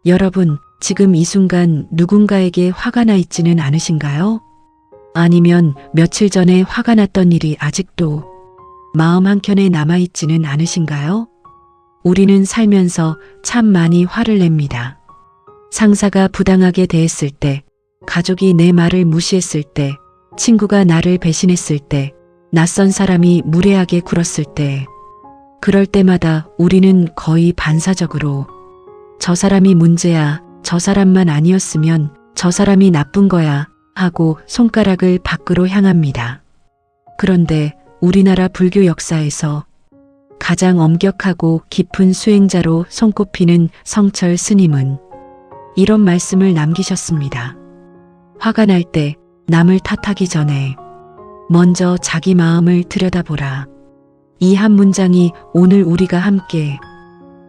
여러분, 지금 이 순간 누군가에게 화가 나 있지는 않으신가요? 아니면 며칠 전에 화가 났던 일이 아직도 마음 한켠에 남아있지는 않으신가요? 우리는 살면서 참 많이 화를 냅니다. 상사가 부당하게 대했을 때, 가족이 내 말을 무시했을 때, 친구가 나를 배신했을 때, 낯선 사람이 무례하게 굴었을 때, 그럴 때마다 우리는 거의 반사적으로 저 사람이 문제야, 저 사람만 아니었으면 저 사람이 나쁜 거야 하고 손가락을 밖으로 향합니다. 그런데 우리나라 불교 역사에서 가장 엄격하고 깊은 수행자로 손꼽히는 성철 스님은 이런 말씀을 남기셨습니다. 화가 날 때 남을 탓하기 전에 먼저 자기 마음을 들여다보라. 이 한 문장이 오늘 우리가 함께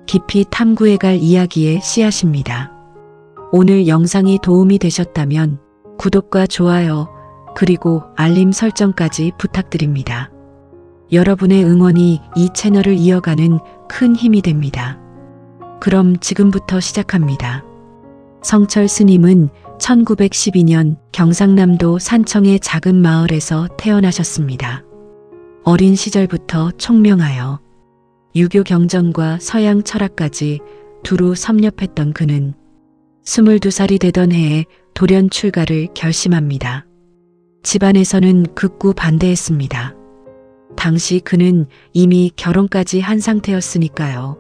깊이 탐구해 갈 이야기의 씨앗입니다. 오늘 영상이 도움이 되셨다면 구독과 좋아요 그리고 알림 설정까지 부탁드립니다. 여러분의 응원이 이 채널을 이어가는 큰 힘이 됩니다. 그럼 지금부터 시작합니다. 성철 스님은 1912년 경상남도 산청의 작은 마을에서 태어나셨습니다. 어린 시절부터 총명하여 유교 경전과 서양 철학까지 두루 섭렵했던 그는 22살이 되던 해에 돌연 출가를 결심합니다. 집안에서는 극구 반대했습니다. 당시 그는 이미 결혼까지 한 상태였으니까요.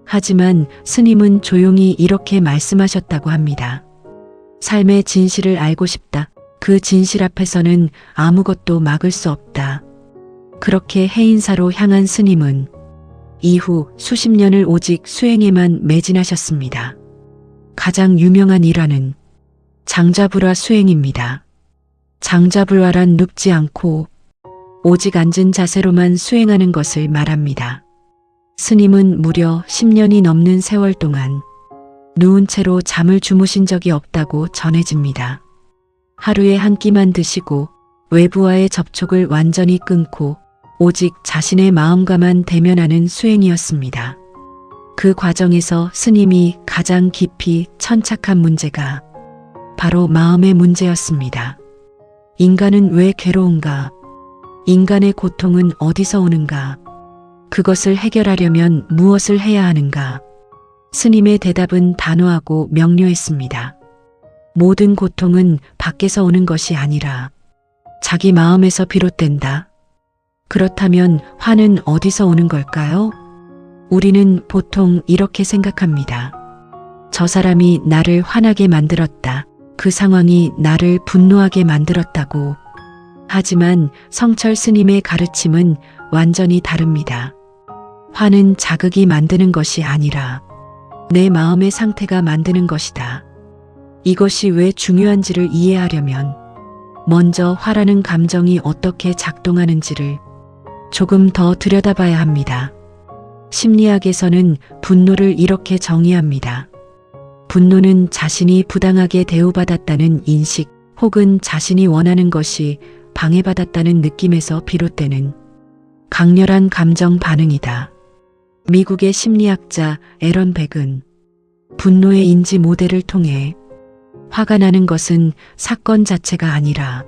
하지만 스님은 조용히 이렇게 말씀하셨다고 합니다. 삶의 진실을 알고 싶다. 그 진실 앞에서는 아무것도 막을 수 없다. 그렇게 해인사로 향한 스님은 이후 수십 년을 오직 수행에만 매진하셨습니다. 가장 유명한 일화는 장자불화 수행입니다. 장자불화란 눕지 않고 오직 앉은 자세로만 수행하는 것을 말합니다. 스님은 무려 10년이 넘는 세월 동안 누운 채로 잠을 주무신 적이 없다고 전해집니다. 하루에 한 끼만 드시고 외부와의 접촉을 완전히 끊고 오직 자신의 마음과만 대면하는 수행이었습니다. 그 과정에서 스님이 가장 깊이 천착한 문제가 바로 마음의 문제였습니다. 인간은 왜 괴로운가? 인간의 고통은 어디서 오는가? 그것을 해결하려면 무엇을 해야 하는가? 스님의 대답은 단호하고 명료했습니다. 모든 고통은 밖에서 오는 것이 아니라 자기 마음에서 비롯된다. 그렇다면 화는 어디서 오는 걸까요? 우리는 보통 이렇게 생각합니다. 저 사람이 나를 화나게 만들었다. 그 상황이 나를 분노하게 만들었다고. 하지만 성철 스님의 가르침은 완전히 다릅니다. 화는 자극이 만드는 것이 아니라 내 마음의 상태가 만드는 것이다. 이것이 왜 중요한지를 이해하려면 먼저 화라는 감정이 어떻게 작동하는지를 조금 더 들여다봐야 합니다. 심리학에서는 분노를 이렇게 정의합니다. 분노는 자신이 부당하게 대우받았다는 인식 혹은 자신이 원하는 것이 방해받았다는 느낌에서 비롯되는 강렬한 감정 반응이다. 미국의 심리학자 앨런 백은 분노의 인지 모델을 통해 화가 나는 것은 사건 자체가 아니라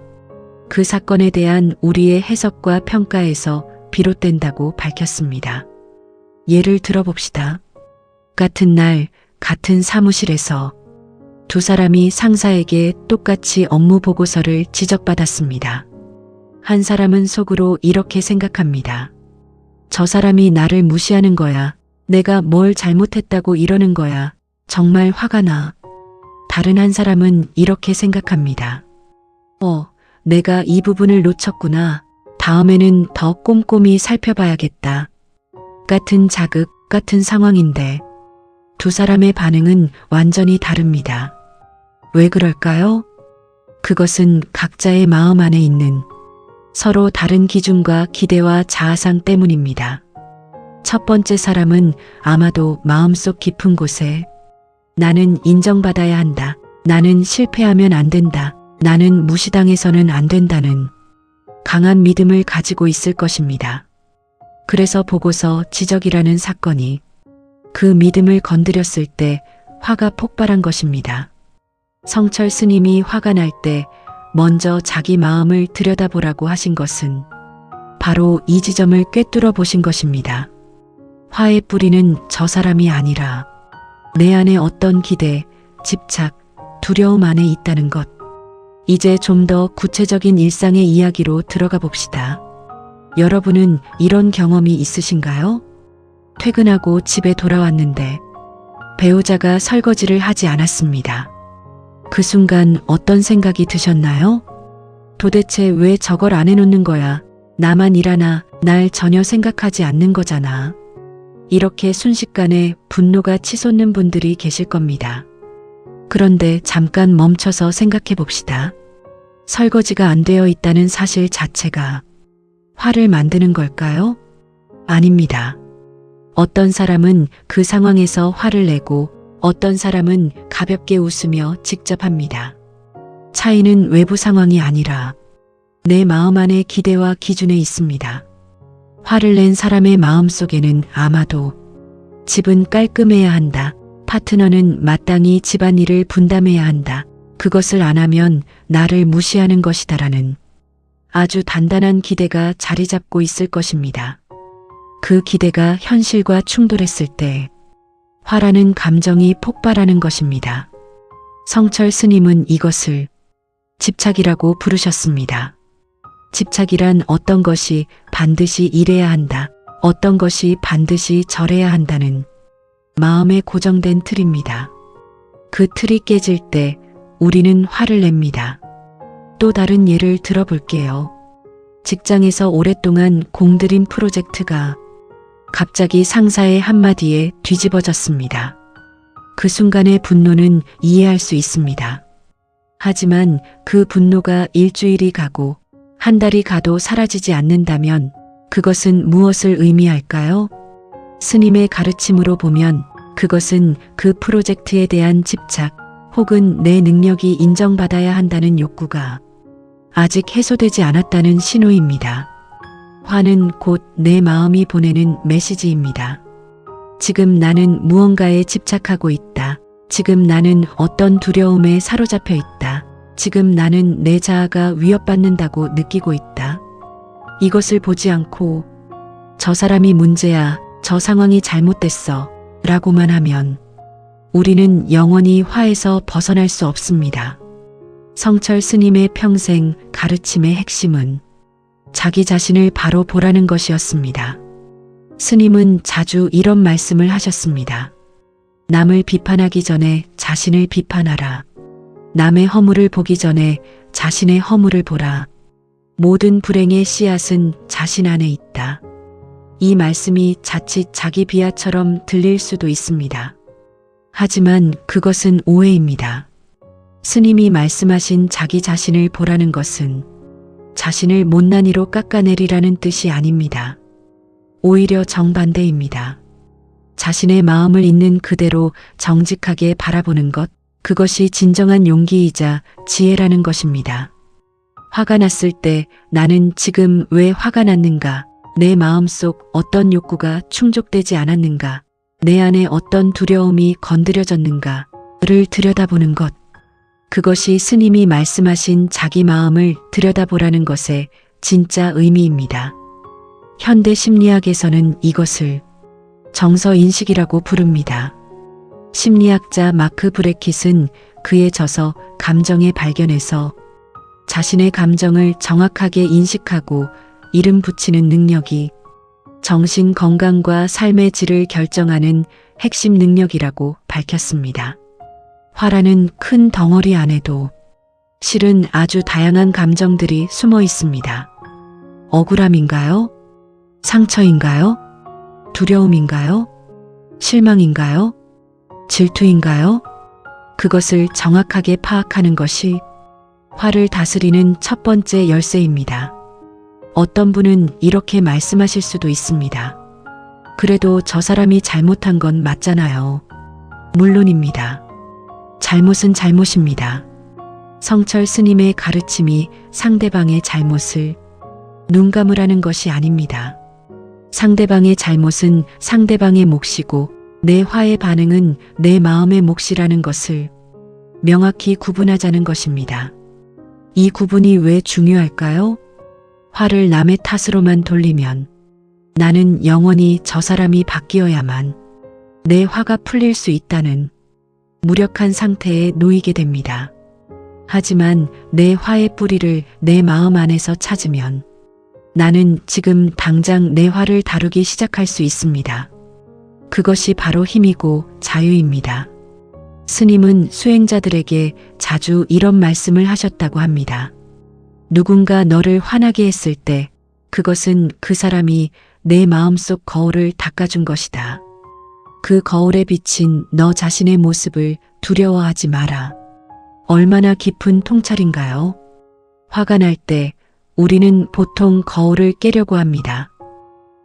그 사건에 대한 우리의 해석과 평가에서 비롯된다고 밝혔습니다. 예를 들어봅시다. 같은 날 같은 사무실에서 두 사람이 상사에게 똑같이 업무 보고서를 지적받았습니다. 한 사람은 속으로 이렇게 생각합니다. 저 사람이 나를 무시하는 거야. 내가 뭘 잘못했다고 이러는 거야. 정말 화가 나. 다른 한 사람은 이렇게 생각합니다. 내가 이 부분을 놓쳤구나. 다음에는 더 꼼꼼히 살펴봐야겠다. 같은 자극, 같은 상황인데 두 사람의 반응은 완전히 다릅니다. 왜 그럴까요? 그것은 각자의 마음 안에 있는 서로 다른 기준과 기대와 자아상 때문입니다. 첫 번째 사람은 아마도 마음속 깊은 곳에 나는 인정받아야 한다. 나는 실패하면 안 된다. 나는 무시당해서는 안 된다는 강한 믿음을 가지고 있을 것입니다. 그래서 보고서 지적이라는 사건이 그 믿음을 건드렸을 때 화가 폭발한 것입니다. 성철 스님이 화가 날 때 먼저 자기 마음을 들여다보라고 하신 것은 바로 이 지점을 꿰뚫어 보신 것입니다. 화의 뿌리는 저 사람이 아니라 내 안에 어떤 기대, 집착, 두려움 안에 있다는 것. 이제 좀 더 구체적인 일상의 이야기로 들어가 봅시다. 여러분은 이런 경험이 있으신가요? 퇴근하고 집에 돌아왔는데 배우자가 설거지를 하지 않았습니다. 그 순간 어떤 생각이 드셨나요? 도대체 왜 저걸 안 해놓는 거야? 나만 일하나? 날 전혀 생각하지 않는 거잖아. 이렇게 순식간에 분노가 치솟는 분들이 계실 겁니다. 그런데 잠깐 멈춰서 생각해 봅시다. 설거지가 안 되어 있다는 사실 자체가 화를 만드는 걸까요? 아닙니다. 어떤 사람은 그 상황에서 화를 내고 어떤 사람은 가볍게 웃으며 직접 합니다. 차이는 외부 상황이 아니라 내 마음 안의 기대와 기준에 있습니다. 화를 낸 사람의 마음 속에는 아마도 집은 깔끔해야 한다. 파트너는 마땅히 집안일을 분담해야 한다. 그것을 안 하면 나를 무시하는 것이다라는 아주 단단한 기대가 자리 잡고 있을 것입니다. 그 기대가 현실과 충돌했을 때 화라는 감정이 폭발하는 것입니다. 성철 스님은 이것을 집착이라고 부르셨습니다. 집착이란 어떤 것이 반드시 이래야 한다, 어떤 것이 반드시 저래야 한다는 마음에 고정된 틀입니다. 그 틀이 깨질 때 우리는 화를 냅니다. 또 다른 예를 들어볼게요. 직장에서 오랫동안 공들인 프로젝트가 갑자기 상사의 한마디에 뒤집어졌습니다. 그 순간의 분노는 이해할 수 있습니다. 하지만 그 분노가 일주일이 가고 한 달이 가도 사라지지 않는다면 그것은 무엇을 의미할까요? 스님의 가르침으로 보면 그것은 그 프로젝트에 대한 집착 혹은 내 능력이 인정받아야 한다는 욕구가 아직 해소되지 않았다는 신호입니다. 화는 곧 내 마음이 보내는 메시지입니다. 지금 나는 무언가에 집착하고 있다. 지금 나는 어떤 두려움에 사로잡혀 있다. 지금 나는 내 자아가 위협받는다고 느끼고 있다. 이것을 보지 않고 저 사람이 문제야, 저 상황이 잘못됐어 라고만 하면 우리는 영원히 화에서 벗어날 수 없습니다. 성철 스님의 평생 가르침의 핵심은 자기 자신을 바로 보라는 것이었습니다. 스님은 자주 이런 말씀을 하셨습니다. 남을 비판하기 전에 자신을 비판하라. 남의 허물을 보기 전에 자신의 허물을 보라. 모든 불행의 씨앗은 자신 안에 있다. 이 말씀이 자칫 자기 비하처럼 들릴 수도 있습니다. 하지만 그것은 오해입니다. 스님이 말씀하신 자기 자신을 보라는 것은 자신을 못난이로 깎아내리라는 뜻이 아닙니다. 오히려 정반대입니다. 자신의 마음을 있는 그대로 정직하게 바라보는 것, 그것이 진정한 용기이자 지혜라는 것입니다. 화가 났을 때 나는 지금 왜 화가 났는가? 내 마음속 어떤 욕구가 충족되지 않았는가? 내 안에 어떤 두려움이 건드려졌는가를 들여다보는 것. 그것이 스님이 말씀하신 자기 마음을 들여다보라는 것의 진짜 의미입니다. 현대 심리학에서는 이것을 정서인식이라고 부릅니다. 심리학자 마크 브레킷은 그의 저서 감정의 발견에서 자신의 감정을 정확하게 인식하고 이름 붙이는 능력이 정신 건강과 삶의 질을 결정하는 핵심 능력이라고 밝혔습니다. 화라는 큰 덩어리 안에도 실은 아주 다양한 감정들이 숨어 있습니다. 억울함인가요? 상처인가요? 두려움인가요? 실망인가요? 질투인가요? 그것을 정확하게 파악하는 것이 화를 다스리는 첫 번째 열쇠입니다. 어떤 분은 이렇게 말씀하실 수도 있습니다. 그래도 저 사람이 잘못한 건 맞잖아요. 물론입니다. 잘못은 잘못입니다. 성철 스님의 가르침이 상대방의 잘못을 눈 감으라는 것이 아닙니다. 상대방의 잘못은 상대방의 몫이고 내 화의 반응은 내 마음의 몫이라는 것을 명확히 구분하자는 것입니다. 이 구분이 왜 중요할까요? 화를 남의 탓으로만 돌리면 나는 영원히 저 사람이 바뀌어야만 내 화가 풀릴 수 있다는 무력한 상태에 놓이게 됩니다. 하지만 내 화의 뿌리를 내 마음 안에서 찾으면 나는 지금 당장 내 화를 다루기 시작할 수 있습니다. 그것이 바로 힘이고 자유입니다. 스님은 수행자들에게 자주 이런 말씀을 하셨다고 합니다. 누군가 너를 화나게 했을 때 그것은 그 사람이 내 마음속 거울을 닦아준 것이다. 그 거울에 비친 너 자신의 모습을 두려워하지 마라. 얼마나 깊은 통찰인가요? 화가 날 때 우리는 보통 거울을 깨려고 합니다.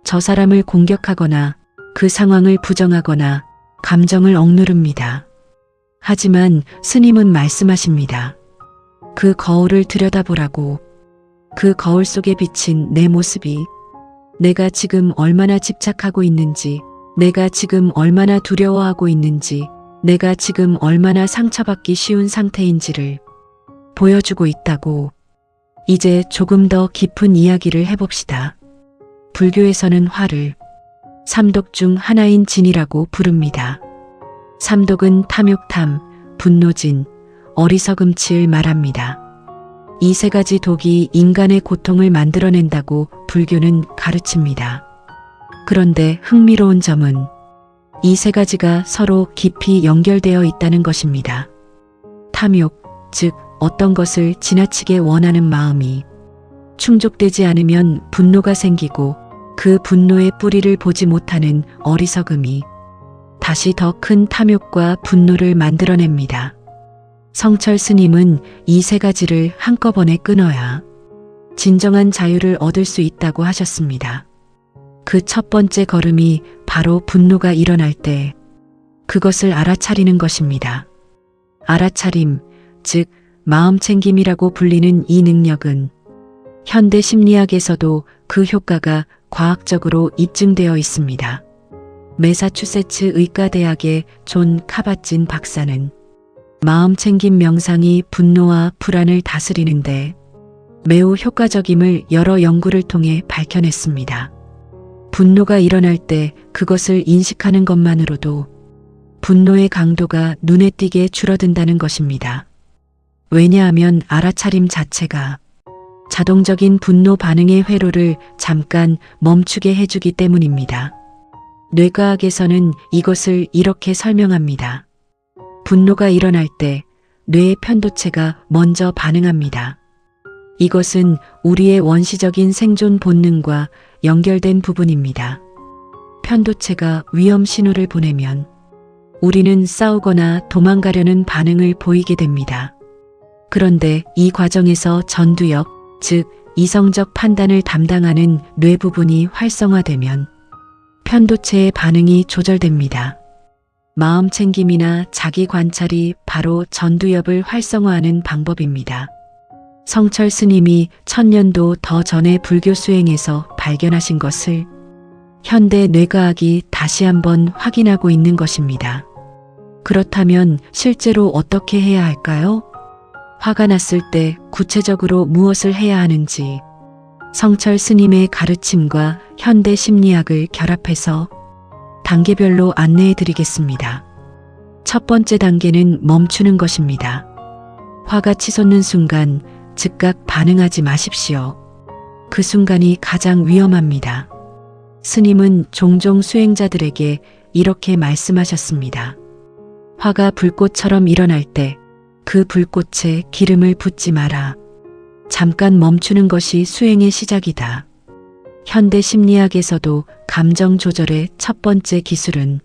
저 사람을 공격하거나 그 상황을 부정하거나 감정을 억누릅니다. 하지만 스님은 말씀하십니다. 그 거울을 들여다보라고. 그 거울 속에 비친 내 모습이 내가 지금 얼마나 집착하고 있는지, 내가 지금 얼마나 두려워하고 있는지, 내가 지금 얼마나 상처받기 쉬운 상태인지를 보여주고 있다고. 이제 조금 더 깊은 이야기를 해봅시다. 불교에서는 화를 삼독 중 하나인 진이라고 부릅니다. 삼독은 탐욕탐, 분노진, 어리석음치를 말합니다. 이 세 가지 독이 인간의 고통을 만들어낸다고 불교는 가르칩니다. 그런데 흥미로운 점은 이 세 가지가 서로 깊이 연결되어 있다는 것입니다. 탐욕, 즉 어떤 것을 지나치게 원하는 마음이 충족되지 않으면 분노가 생기고 그 분노의 뿌리를 보지 못하는 어리석음이 다시 더 큰 탐욕과 분노를 만들어냅니다. 성철 스님은 이 세 가지를 한꺼번에 끊어야 진정한 자유를 얻을 수 있다고 하셨습니다. 그 첫 번째 걸음이 바로 분노가 일어날 때 그것을 알아차리는 것입니다. 알아차림, 즉 마음챙김이라고 불리는 이 능력은 현대 심리학에서도 그 효과가 과학적으로 입증되어 있습니다. 매사추세츠 의과대학의 존 카바진 박사는 마음챙김 명상이 분노와 불안을 다스리는데 매우 효과적임을 여러 연구를 통해 밝혀냈습니다. 분노가 일어날 때 그것을 인식하는 것만으로도 분노의 강도가 눈에 띄게 줄어든다는 것입니다. 왜냐하면 알아차림 자체가 자동적인 분노 반응의 회로를 잠깐 멈추게 해주기 때문입니다. 뇌과학에서는 이것을 이렇게 설명합니다. 분노가 일어날 때 뇌의 편도체가 먼저 반응합니다. 이것은 우리의 원시적인 생존 본능과 연결된 부분입니다. 편도체가 위험 신호를 보내면 우리는 싸우거나 도망가려는 반응을 보이게 됩니다. 그런데 이 과정에서 전두엽, 즉 이성적 판단을 담당하는 뇌 부분이 활성화되면 편도체의 반응이 조절됩니다. 마음챙김이나 자기 관찰이 바로 전두엽을 활성화하는 방법입니다. 성철 스님이 1000년도 더 전에 불교 수행에서 발견하신 것을 현대 뇌과학이 다시 한번 확인하고 있는 것입니다. 그렇다면 실제로 어떻게 해야 할까요? 화가 났을 때 구체적으로 무엇을 해야 하는지 성철 스님의 가르침과 현대 심리학을 결합해서 단계별로 안내해 드리겠습니다. 첫 번째 단계는 멈추는 것입니다. 화가 치솟는 순간 즉각 반응하지 마십시오. 그 순간이 가장 위험합니다. 스님은 종종 수행자들에게 이렇게 말씀하셨습니다. 화가 불꽃처럼 일어날 때 그 불꽃에 기름을 붓지 마라. 잠깐 멈추는 것이 수행의 시작이다. 현대 심리학에서도 감정 조절의 첫 번째 기술은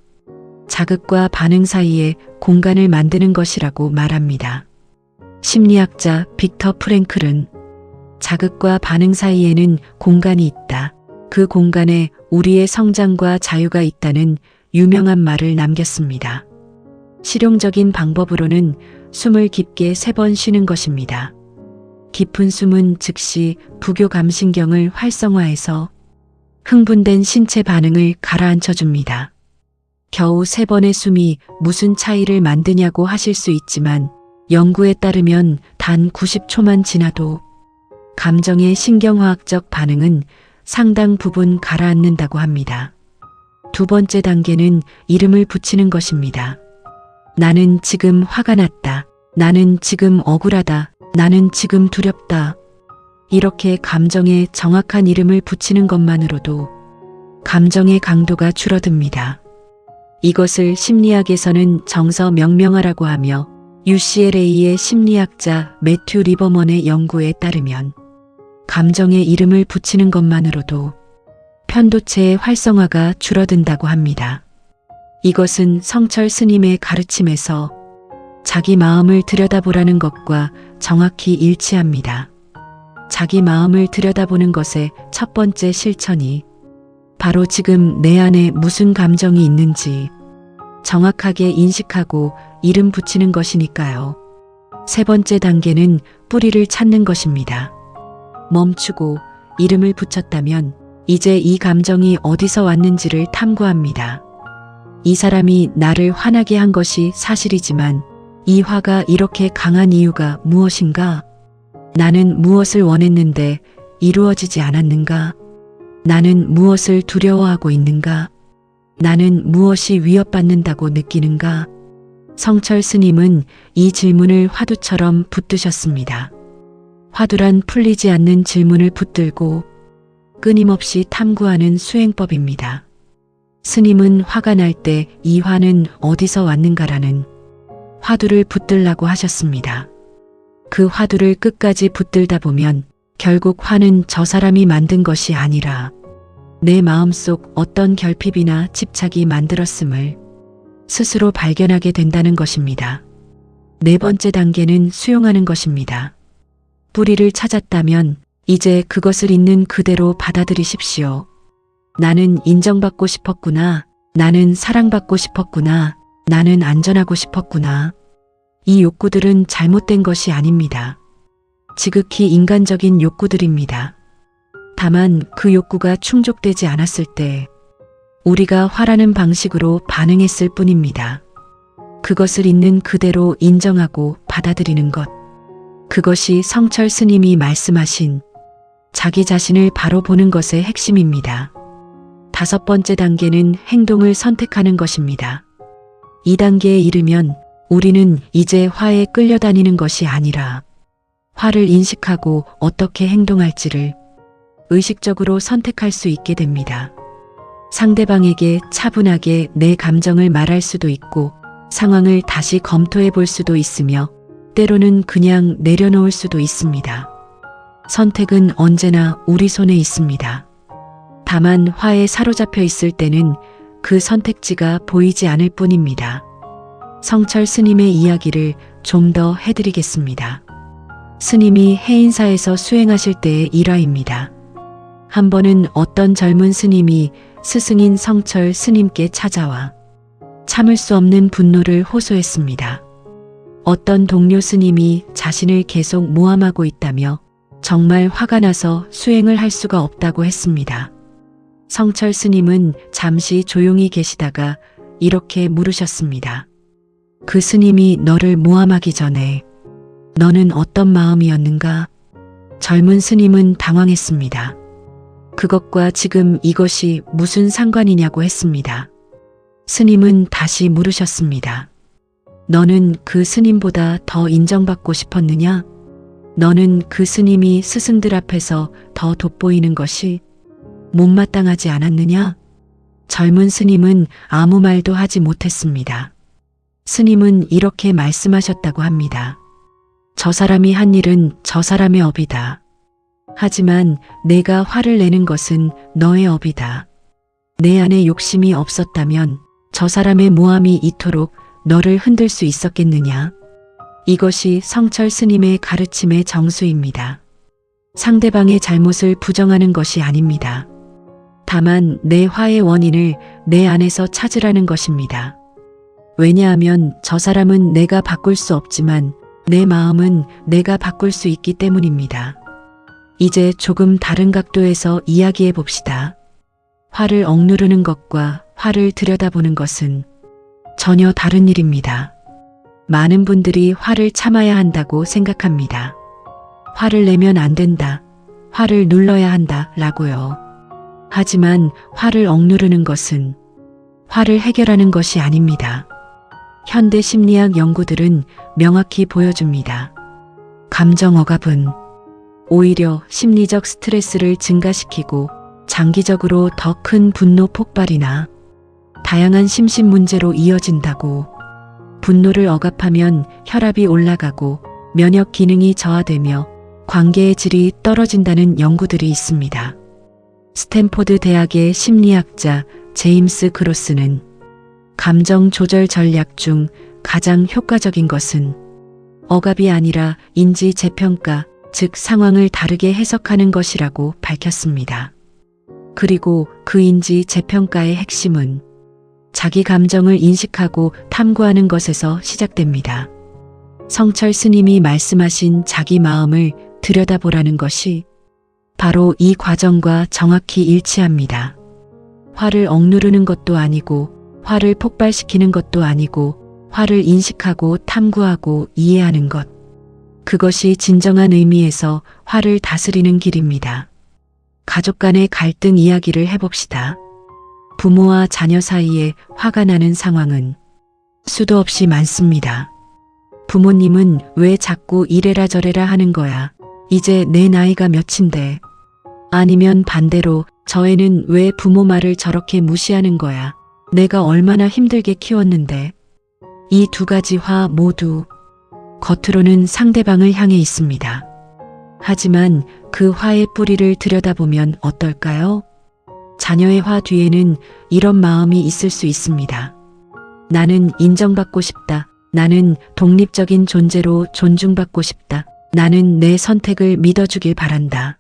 자극과 반응 사이에 공간을 만드는 것이라고 말합니다. 심리학자 빅터 프랭클은 자극과 반응 사이에는 공간이 있다. 그 공간에 우리의 성장과 자유가 있다는 유명한 말을 남겼습니다. 실용적인 방법으로는 숨을 깊게 3번 쉬는 것입니다. 깊은 숨은 즉시 부교감신경을 활성화해서 흥분된 신체 반응을 가라앉혀 줍니다. 겨우 3번의 숨이 무슨 차이를 만드냐고 하실 수 있지만 연구에 따르면 단 90초만 지나도 감정의 신경화학적 반응은 상당 부분 가라앉는다고 합니다. 2번째 단계는 이름을 붙이는 것입니다. 나는 지금 화가 났다. 나는 지금 억울하다. 나는 지금 두렵다. 이렇게 감정에 정확한 이름을 붙이는 것만으로도 감정의 강도가 줄어듭니다. 이것을 심리학에서는 정서 명명화라고 하며 UCLA의 심리학자 매튜 리버먼의 연구에 따르면 감정의 이름을 붙이는 것만으로도 편도체의 활성화가 줄어든다고 합니다. 이것은 성철 스님의 가르침에서 자기 마음을 들여다보라는 것과 정확히 일치합니다. 자기 마음을 들여다보는 것의 첫 번째 실천이 바로 지금 내 안에 무슨 감정이 있는지 정확하게 인식하고 이름 붙이는 것이니까요. 3번째 단계는 뿌리를 찾는 것입니다. 멈추고 이름을 붙였다면 이제 이 감정이 어디서 왔는지를 탐구합니다. 이 사람이 나를 화나게 한 것이 사실이지만 이 화가 이렇게 강한 이유가 무엇인가? 나는 무엇을 원했는데 이루어지지 않았는가? 나는 무엇을 두려워하고 있는가? 나는 무엇이 위협받는다고 느끼는가? 성철 스님은 이 질문을 화두처럼 붙드셨습니다. 화두란 풀리지 않는 질문을 붙들고 끊임없이 탐구하는 수행법입니다. 스님은 화가 날 때 이 화는 어디서 왔는가라는 화두를 붙들라고 하셨습니다. 그 화두를 끝까지 붙들다 보면 결국 화는 저 사람이 만든 것이 아니라 내 마음속 어떤 결핍이나 집착이 만들었음을 스스로 발견하게 된다는 것입니다. 4번째 단계는 수용하는 것입니다. 뿌리를 찾았다면 이제 그것을 있는 그대로 받아들이십시오. 나는 인정받고 싶었구나. 나는 사랑받고 싶었구나. 나는 안전하고 싶었구나. 이 욕구들은 잘못된 것이 아닙니다. 지극히 인간적인 욕구들입니다. 다만 그 욕구가 충족되지 않았을 때 우리가 화라는 방식으로 반응했을 뿐입니다. 그것을 있는 그대로 인정하고 받아들이는 것. 그것이 성철 스님이 말씀하신 자기 자신을 바로 보는 것의 핵심입니다. 5번째 단계는 행동을 선택하는 것입니다. 이 단계에 이르면 우리는 이제 화에 끌려다니는 것이 아니라 화를 인식하고 어떻게 행동할지를 의식적으로 선택할 수 있게 됩니다. 상대방에게 차분하게 내 감정을 말할 수도 있고 상황을 다시 검토해 볼 수도 있으며 때로는 그냥 내려놓을 수도 있습니다. 선택은 언제나 우리 손에 있습니다. 다만 화에 사로잡혀 있을 때는 그 선택지가 보이지 않을 뿐입니다. 성철 스님의 이야기를 좀 더 해드리겠습니다. 스님이 해인사에서 수행하실 때의 일화입니다. 한 번은 어떤 젊은 스님이 스승인 성철 스님께 찾아와 참을 수 없는 분노를 호소했습니다. 어떤 동료 스님이 자신을 계속 모함하고 있다며 정말 화가 나서 수행을 할 수가 없다고 했습니다. 성철 스님은 잠시 조용히 계시다가 이렇게 물으셨습니다. 그 스님이 너를 모함하기 전에 너는 어떤 마음이었는가? 젊은 스님은 당황했습니다. 그것과 지금 이것이 무슨 상관이냐고 했습니다. 스님은 다시 물으셨습니다. 너는 그 스님보다 더 인정받고 싶었느냐? 너는 그 스님이 스승들 앞에서 더 돋보이는 것이 못마땅하지 않았느냐? 젊은 스님은 아무 말도 하지 못했습니다. 스님은 이렇게 말씀하셨다고 합니다. 저 사람이 한 일은 저 사람의 업이다. 하지만 내가 화를 내는 것은 너의 업이다. 내 안에 욕심이 없었다면 저 사람의 모함이 이토록 너를 흔들 수 있었겠느냐? 이것이 성철 스님의 가르침의 정수입니다. 상대방의 잘못을 부정하는 것이 아닙니다. 다만 내 화의 원인을 내 안에서 찾으라는 것입니다. 왜냐하면 저 사람은 내가 바꿀 수 없지만 내 마음은 내가 바꿀 수 있기 때문입니다. 이제 조금 다른 각도에서 이야기해 봅시다. 화를 억누르는 것과 화를 들여다보는 것은 전혀 다른 일입니다. 많은 분들이 화를 참아야 한다고 생각합니다. 화를 내면 안 된다. 화를 눌러야 한다. 라고요. 하지만 화를 억누르는 것은 화를 해결하는 것이 아닙니다. 현대 심리학 연구들은 명확히 보여줍니다. 감정 억압은 오히려 심리적 스트레스를 증가시키고 장기적으로 더 큰 분노 폭발이나 다양한 심신 문제로 이어진다고. 분노를 억압하면 혈압이 올라가고 면역 기능이 저하되며 관계의 질이 떨어진다는 연구들이 있습니다. 스탠포드 대학의 심리학자 제임스 그로스는 감정 조절 전략 중 가장 효과적인 것은 억압이 아니라 인지 재평가, 즉 상황을 다르게 해석하는 것이라고 밝혔습니다. 그리고 그 인지 재평가의 핵심은 자기 감정을 인식하고 탐구하는 것에서 시작됩니다. 성철 스님이 말씀하신 자기 마음을 들여다보라는 것이 바로 이 과정과 정확히 일치합니다. 화를 억누르는 것도 아니고 화를 폭발시키는 것도 아니고 화를 인식하고 탐구하고 이해하는 것. 그것이 진정한 의미에서 화를 다스리는 길입니다. 가족 간의 갈등 이야기를 해봅시다. 부모와 자녀 사이에 화가 나는 상황은 수도 없이 많습니다. 부모님은 왜 자꾸 이래라 저래라 하는 거야? 이제 내 나이가 몇인데? 아니면 반대로 저 애는 왜 부모 말을 저렇게 무시하는 거야? 내가 얼마나 힘들게 키웠는데? 이 두 가지 화 모두 겉으로는 상대방을 향해 있습니다. 하지만 그 화의 뿌리를 들여다보면 어떨까요? 자녀의 화 뒤에는 이런 마음이 있을 수 있습니다. 나는 인정받고 싶다. 나는 독립적인 존재로 존중받고 싶다. 나는 내 선택을 믿어주길 바란다.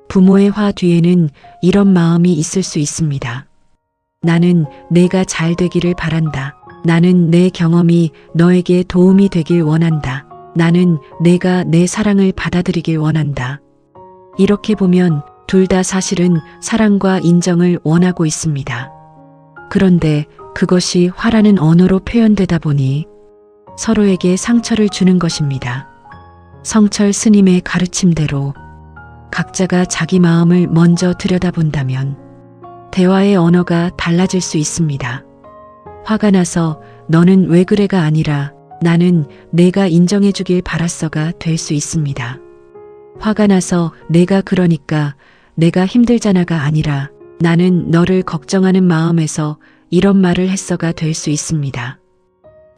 부모의 화 뒤에는 이런 마음이 있을 수 있습니다. 나는 내가 잘 되기를 바란다. 나는 내 경험이 너에게 도움이 되길 원한다. 나는 내가 내 사랑을 받아들이길 원한다. 이렇게 보면 둘 다 사실은 사랑과 인정을 원하고 있습니다. 그런데 그것이 화라는 언어로 표현되다 보니 서로에게 상처를 주는 것입니다. 성철 스님의 가르침대로 각자가 자기 마음을 먼저 들여다본다면 대화의 언어가 달라질 수 있습니다. 화가 나서 너는 왜 그래가 아니라 나는 내가 인정해주길 바랐어가 될 수 있습니다. 화가 나서 내가 그러니까 내가 힘들잖아가 아니라 나는 너를 걱정하는 마음에서 이런 말을 했어가 될 수 있습니다.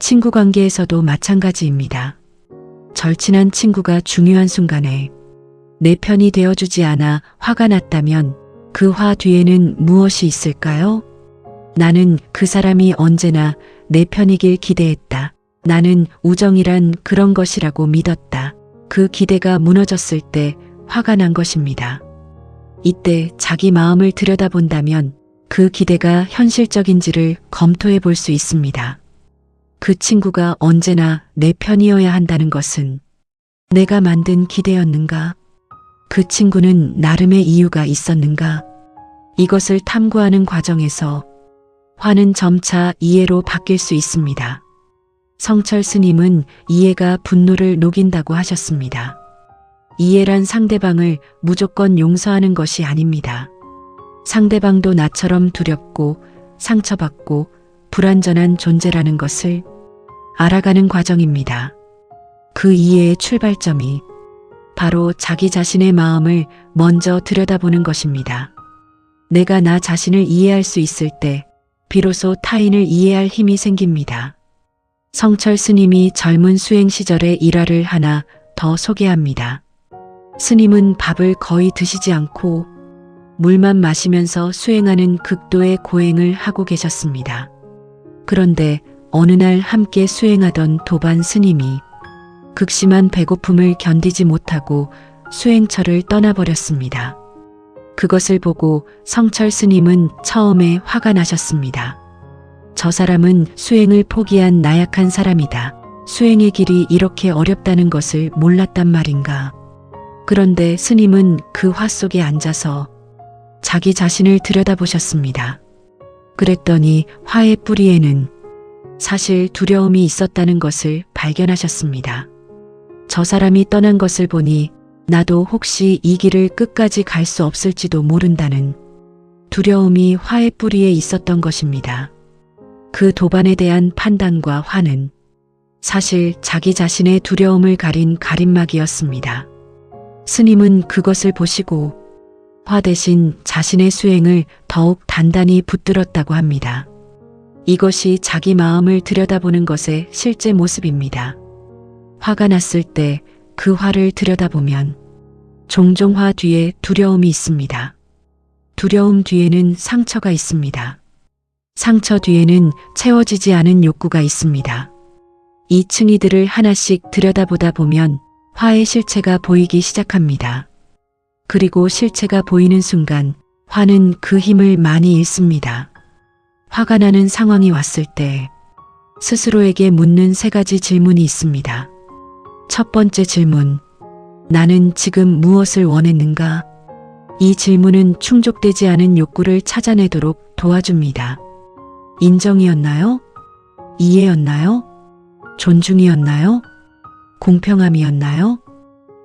친구 관계에서도 마찬가지입니다. 절친한 친구가 중요한 순간에 내 편이 되어주지 않아 화가 났다면 그 화 뒤에는 무엇이 있을까요? 나는 그 사람이 언제나 내 편이길 기대했다. 나는 우정이란 그런 것이라고 믿었다. 그 기대가 무너졌을 때 화가 난 것입니다. 이때 자기 마음을 들여다본다면 그 기대가 현실적인지를 검토해 볼 수 있습니다. 그 친구가 언제나 내 편이어야 한다는 것은 내가 만든 기대였는가? 그 친구는 나름의 이유가 있었는가? 이것을 탐구하는 과정에서 화는 점차 이해로 바뀔 수 있습니다. 성철 스님은 이해가 분노를 녹인다고 하셨습니다. 이해란 상대방을 무조건 용서하는 것이 아닙니다. 상대방도 나처럼 두렵고 상처받고 불완전한 존재라는 것을 알아가는 과정입니다. 그 이해의 출발점이 바로 자기 자신의 마음을 먼저 들여다보는 것입니다. 내가 나 자신을 이해할 수 있을 때 비로소 타인을 이해할 힘이 생깁니다. 성철 스님이 젊은 수행 시절의 일화를 하나 더 소개합니다. 스님은 밥을 거의 드시지 않고 물만 마시면서 수행하는 극도의 고행을 하고 계셨습니다. 그런데 어느 날 함께 수행하던 도반 스님이 극심한 배고픔을 견디지 못하고 수행처를 떠나버렸습니다. 그것을 보고 성철 스님은 처음에 화가 나셨습니다. 저 사람은 수행을 포기한 나약한 사람이다. 수행의 길이 이렇게 어렵다는 것을 몰랐단 말인가. 그런데 스님은 그 화 속에 앉아서 자기 자신을 들여다보셨습니다. 그랬더니 화의 뿌리에는 사실 두려움이 있었다는 것을 발견하셨습니다. 저 사람이 떠난 것을 보니 나도 혹시 이 길을 끝까지 갈 수 없을지도 모른다는 두려움이 화의 뿌리에 있었던 것입니다. 그 도반에 대한 판단과 화는 사실 자기 자신의 두려움을 가린 가림막이었습니다. 스님은 그것을 보시고 화 대신 자신의 수행을 더욱 단단히 붙들었다고 합니다. 이것이 자기 마음을 들여다보는 것의 실제 모습입니다. 화가 났을 때 그 화를 들여다보면 종종 화 뒤에 두려움이 있습니다. 두려움 뒤에는 상처가 있습니다. 상처 뒤에는 채워지지 않은 욕구가 있습니다. 이 층이들을 하나씩 들여다보다 보면 화의 실체가 보이기 시작합니다. 그리고 실체가 보이는 순간 화는 그 힘을 많이 잃습니다. 화가 나는 상황이 왔을 때 스스로에게 묻는 3가지 질문이 있습니다. 첫 번째 질문, 나는 지금 무엇을 원했는가? 이 질문은 충족되지 않은 욕구를 찾아내도록 도와줍니다. 인정이었나요? 이해였나요? 존중이었나요? 공평함이었나요?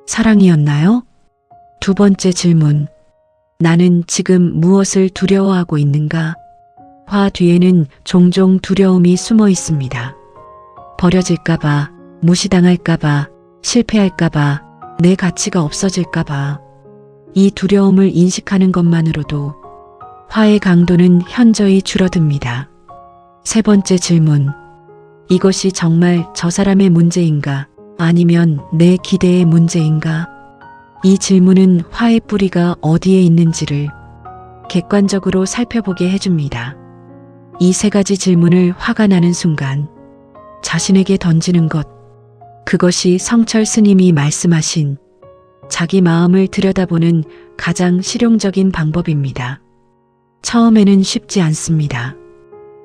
사랑이었나요? 두 번째 질문, 나는 지금 무엇을 두려워하고 있는가? 화 뒤에는 종종 두려움이 숨어 있습니다. 버려질까봐, 무시당할까봐, 실패할까봐, 내 가치가 없어질까봐. 이 두려움을 인식하는 것만으로도 화의 강도는 현저히 줄어듭니다. 세 번째 질문, 이것이 정말 저 사람의 문제인가? 아니면 내 기대의 문제인가? 이 질문은 화의 뿌리가 어디에 있는지를 객관적으로 살펴보게 해줍니다. 이 3가지 질문을 화가 나는 순간 자신에게 던지는 것, 그것이 성철 스님이 말씀하신 자기 마음을 들여다보는 가장 실용적인 방법입니다. 처음에는 쉽지 않습니다.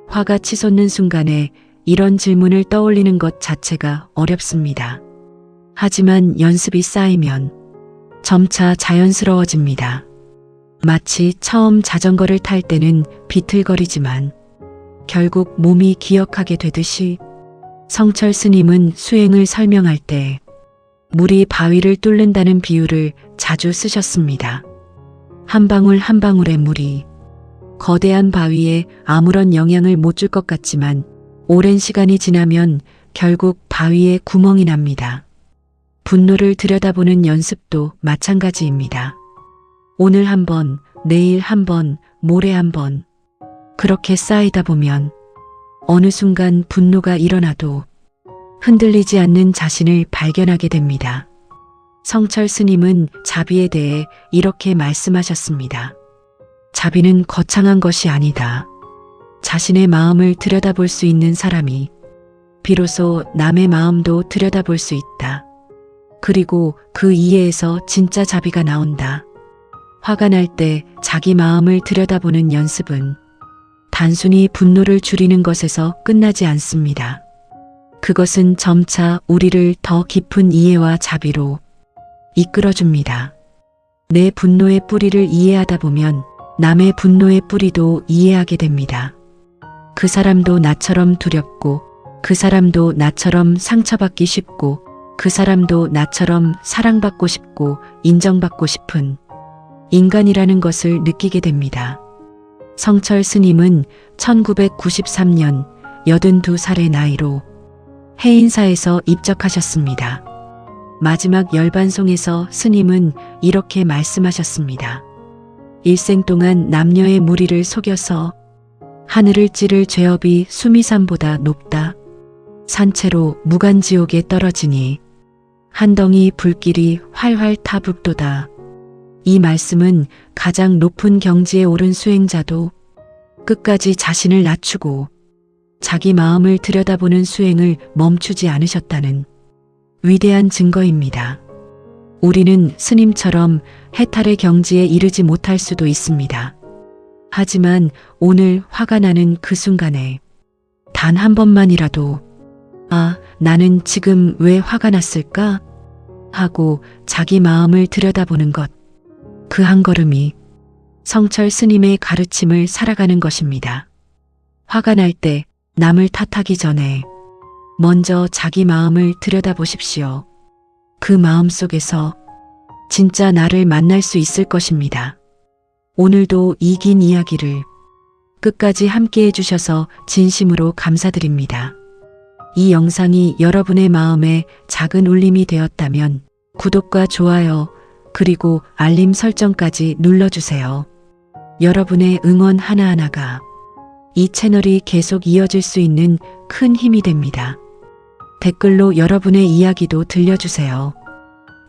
화가 치솟는 순간에 이런 질문을 떠올리는 것 자체가 어렵습니다. 하지만 연습이 쌓이면 점차 자연스러워집니다. 마치 처음 자전거를 탈 때는 비틀거리지만 결국 몸이 기억하게 되듯이 성철 스님은 수행을 설명할 때 물이 바위를 뚫는다는 비유를 자주 쓰셨습니다. 한 방울 한 방울의 물이 거대한 바위에 아무런 영향을 못 줄 것 같지만 오랜 시간이 지나면 결국 바위에 구멍이 납니다. 분노를 들여다보는 연습도 마찬가지입니다. 오늘 한 번, 내일 한 번, 모레 한 번. 그렇게 쌓이다 보면 어느 순간 분노가 일어나도 흔들리지 않는 자신을 발견하게 됩니다. 성철 스님은 자비에 대해 이렇게 말씀하셨습니다. 자비는 거창한 것이 아니다. 자신의 마음을 들여다볼 수 있는 사람이 비로소 남의 마음도 들여다볼 수 있다. 그리고 그 이해에서 진짜 자비가 나온다. 화가 날 때 자기 마음을 들여다보는 연습은 단순히 분노를 줄이는 것에서 끝나지 않습니다. 그것은 점차 우리를 더 깊은 이해와 자비로 이끌어줍니다. 내 분노의 뿌리를 이해하다 보면 남의 분노의 뿌리도 이해하게 됩니다. 그 사람도 나처럼 두렵고, 그 사람도 나처럼 상처받기 쉽고, 그 사람도 나처럼 사랑받고 싶고 인정받고 싶은 인간이라는 것을 느끼게 됩니다. 성철 스님은 1993년 82살의 나이로 해인사에서 입적하셨습니다. 마지막 열반송에서 스님은 이렇게 말씀하셨습니다. 일생 동안 남녀의 무리를 속여서 하늘을 찌를 죄업이 수미산보다 높다. 산채로 무간지옥에 떨어지니 한 덩이 불길이 활활 타북도다. 이 말씀은 가장 높은 경지에 오른 수행자도 끝까지 자신을 낮추고 자기 마음을 들여다보는 수행을 멈추지 않으셨다는 위대한 증거입니다. 우리는 스님처럼 해탈의 경지에 이르지 못할 수도 있습니다. 하지만 오늘 화가 나는 그 순간에 단 한 번만이라도 아, 나는 지금 왜 화가 났을까? 하고 자기 마음을 들여다보는 것. 그 한 걸음이 성철 스님의 가르침을 살아가는 것입니다. 화가 날 때 남을 탓하기 전에 먼저 자기 마음을 들여다보십시오. 그 마음 속에서 진짜 나를 만날 수 있을 것입니다. 오늘도 이 긴 이야기를 끝까지 함께 해주셔서 진심으로 감사드립니다. 이 영상이 여러분의 마음에 작은 울림이 되었다면 구독과 좋아요 그리고 알림 설정까지 눌러주세요. 여러분의 응원 하나하나가 이 채널이 계속 이어질 수 있는 큰 힘이 됩니다. 댓글로 여러분의 이야기도 들려주세요.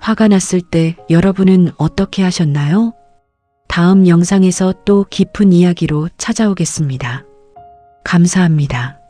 화가 났을 때 여러분은 어떻게 하셨나요? 다음 영상에서 또 깊은 이야기로 찾아오겠습니다. 감사합니다.